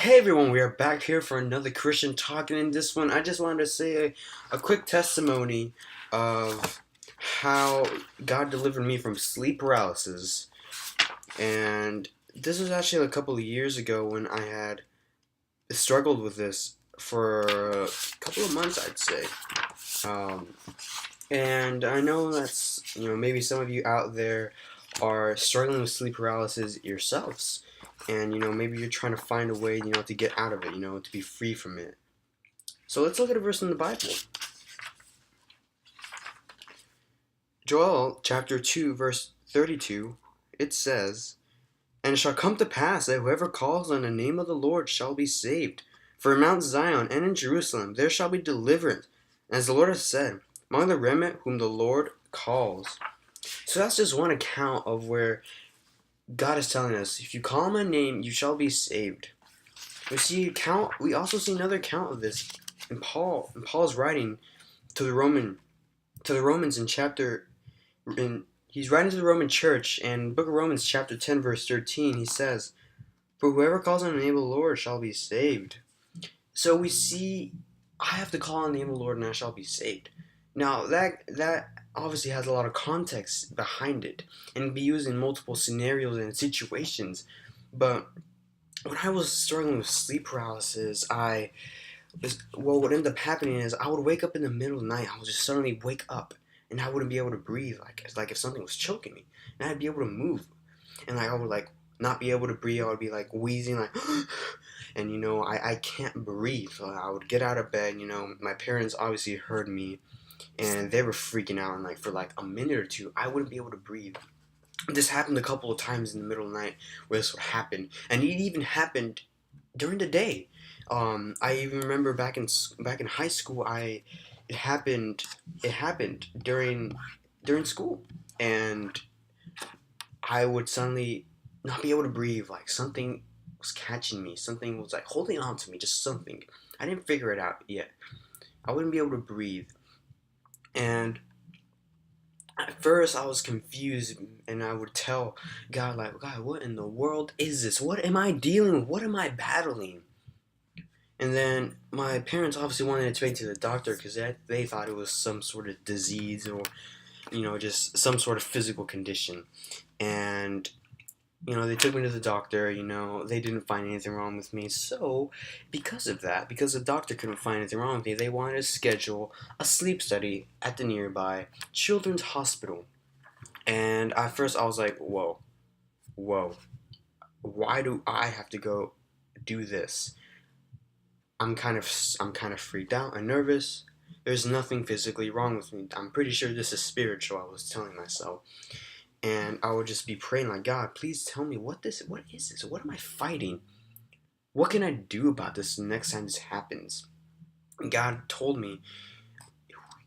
Hey everyone, we are back here for another Christian talk, and in this one, I just wanted to say a quick testimony of how God delivered me from sleep paralysis. And this was actually a couple of years ago when I had struggled with this for a couple of months, I'd say. Um, and I know that's, maybe some of you out there are struggling with sleep paralysis yourselves. And, maybe you're trying to find a way, to get out of it, to be free from it. So let's look at a verse in the Bible. Joel chapter 2, verse 32, it says, "And it shall come to pass that whoever calls on the name of the Lord shall be saved. For in Mount Zion and in Jerusalem there shall be deliverance. As the Lord has said, among the remnant whom the Lord calls." So that's just one account of where God is telling us, if you call my name, you shall be saved. We also see another account of this in Paul's writing to the Romans he's writing to the Roman church, and Book of Romans chapter 10 verse 13, he says, "For whoever calls on the name of the Lord shall be saved." So we see I have to call on the name of the Lord and I shall be saved. Now that obviously has a lot of context behind it and can be used in multiple scenarios and situations. But when I was struggling with sleep paralysis, what would end up happening is I would wake up in the middle of the night. I would just suddenly wake up, and I wouldn't be able to breathe, like if something was choking me, and I'd be able to move, and I would not be able to breathe. I would be wheezing, and I can't breathe. So I would get out of bed. My parents obviously heard me, and they were freaking out. And for a minute or two, I wouldn't be able to breathe. This happened a couple of times in the middle of the night where this would happen, and it even happened during the day. I even remember back in high school, it happened during school, and I would suddenly not be able to breathe. Like something was catching me, something was holding on to me, just something. I didn't figure it out yet. I wouldn't be able to breathe, and at first I was confused, and I would tell God, God, what in the world is this? What am I dealing with? What am I battling? And then my parents obviously wanted to take me to the doctor because they thought it was some sort of disease or, just some sort of physical condition. And, they took me to the doctor, they didn't find anything wrong with me. So, because of that, because the doctor couldn't find anything wrong with me, they wanted to schedule a sleep study at the nearby children's hospital. And at first I was like, whoa, why do I have to go do this? I'm kind of freaked out and nervous. There's nothing physically wrong with me. I'm pretty sure this is spiritual, I was telling myself. And I would just be praying God, please tell me what is this? What am I fighting? What can I do about this next time this happens? And God told me,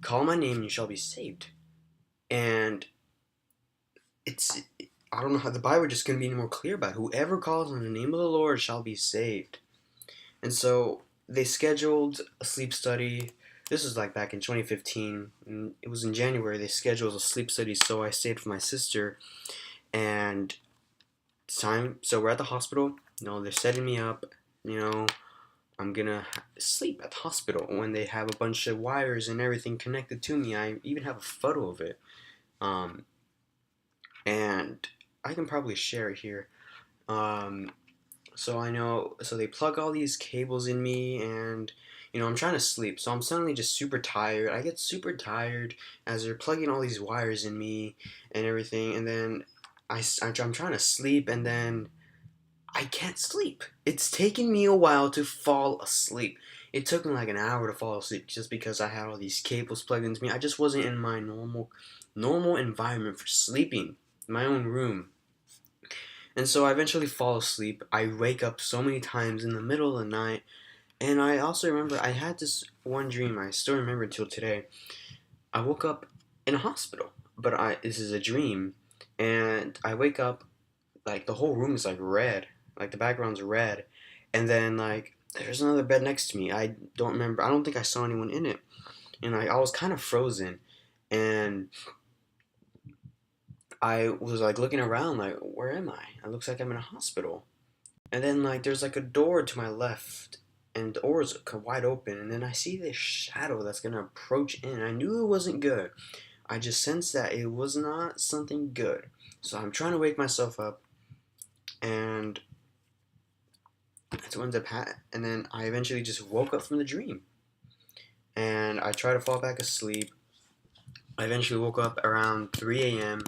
call my name and you shall be saved. And I don't know how the Bible just couldn't be any more clear about it. Whoever calls on the name of the Lord shall be saved. And so they scheduled a sleep study. This was back in 2015. And it was in January. They scheduled a sleep study, so I stayed with my sister. And it's time. So we're at the hospital. They're setting me up. I'm gonna sleep at the hospital when they have a bunch of wires and everything connected to me. I even have a photo of it. And I can probably share it here. So they plug all these cables in me, and I'm trying to sleep. So I'm suddenly just super tired. I get super tired as they're plugging all these wires in me and everything, and then I'm trying to sleep, and then I can't sleep. It's taken me a while to fall asleep. It took me an hour to fall asleep just because I had all these cables plugged into me. I just wasn't in my normal environment for sleeping, my own room. And so I eventually fall asleep. I wake up so many times in the middle of the night. And I also remember I had this one dream. I still remember until today. I woke up in a hospital. But this is a dream. And I wake up, the whole room is red. The background's red. And then there's another bed next to me. I don't remember. I don't think I saw anyone in it. And I was kind of frozen. And I was looking around where am I? It looks like I'm in a hospital. And then like there's like a door to my left, and the door is wide open, and then I see this shadow that's gonna approach in. I knew it wasn't good. I just sensed that it was not something good. So I'm trying to wake myself up, and that's what ends up and then I eventually just woke up from the dream, and I tried to fall back asleep. I eventually woke up around 3 a.m.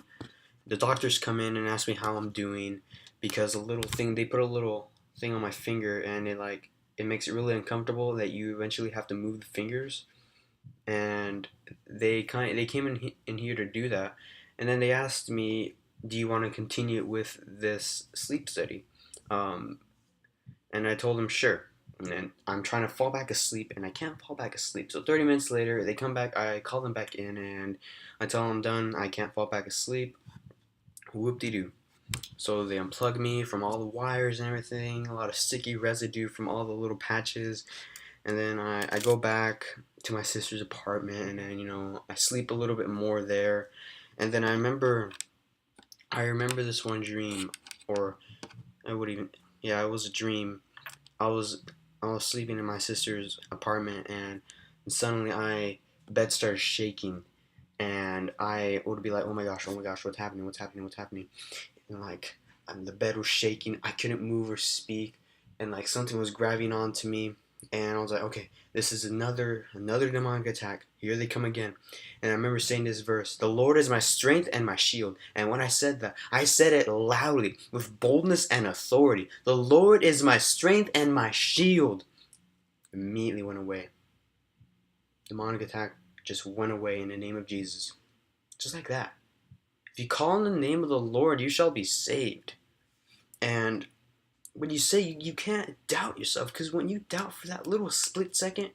The doctors come in and ask me how I'm doing, because a little thing, they put a little thing on my finger, and it makes it really uncomfortable that you eventually have to move the fingers. And they came in here to do that, and then they asked me, do you want to continue with this sleep study? Um, and I told them sure. And then I'm trying to fall back asleep, and I can't fall back asleep. So 30 minutes later, they come back. I call them back in, and I tell them I'm done. I can't fall back asleep. Whoop-de-doo. So they unplug me from all the wires and everything, a lot of sticky residue from all the little patches. And then I go back to my sister's apartment, and then, I sleep a little bit more there. And then I remember this one dream, or I would even, yeah, it was a dream. I was I was sleeping in my sister's apartment, and suddenly the bed started shaking, and I would be like, oh my gosh, what's happening, what's happening? And like, the bed was shaking. I couldn't move or speak, and like something was grabbing onto me. And I was like, okay, this is another demonic attack. Here they come again. And I remember saying this verse: "The Lord is my strength and my shield." And when I said that, I said it loudly with boldness and authority. The Lord is my strength and my shield. Immediately went away. Demonic attack just went away in the name of Jesus, just like that. If you call on the name of the Lord, you shall be saved. And when you say, you can't doubt yourself, because when you doubt for that little split second,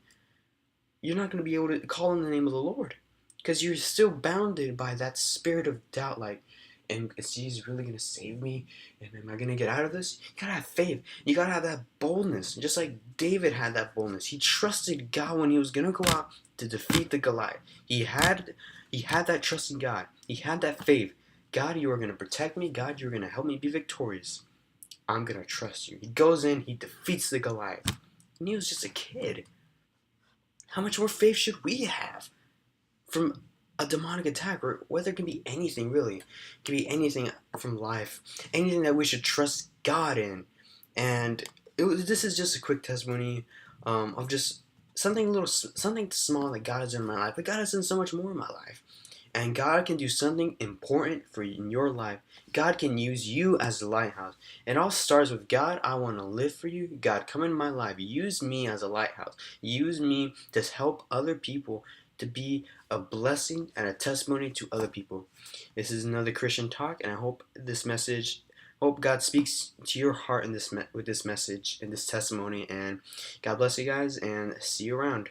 you're not going to be able to call on the name of the Lord, because you're still bounded by that spirit of doubt. Like, is Jesus really going to save me? And am I going to get out of this? You got to have faith. You got to have that boldness, just like David had that boldness. He trusted God when he was going to go out to defeat the Goliath. He had that trust in God. He had that faith. God, you are going to protect me. God, you're going to help me be victorious. I'm going to trust you. He goes in, he defeats the Goliath. And he was just a kid. How much more faith should we have from a demonic attack, or whether it can be anything really? It can be anything from life. Anything that we should trust God in. And this is just a quick testimony of just something small that God has done in my life. But God has done so much more in my life. And God can do something important for you in your life. God can use you as a lighthouse. It all starts with, God, I want to live for you. God, come in my life. Use me as a lighthouse. Use me to help other people, to be a blessing and a testimony to other people. This is another Christian talk, and I hope God speaks to your heart with this message and this testimony. And God bless you guys, and see you around.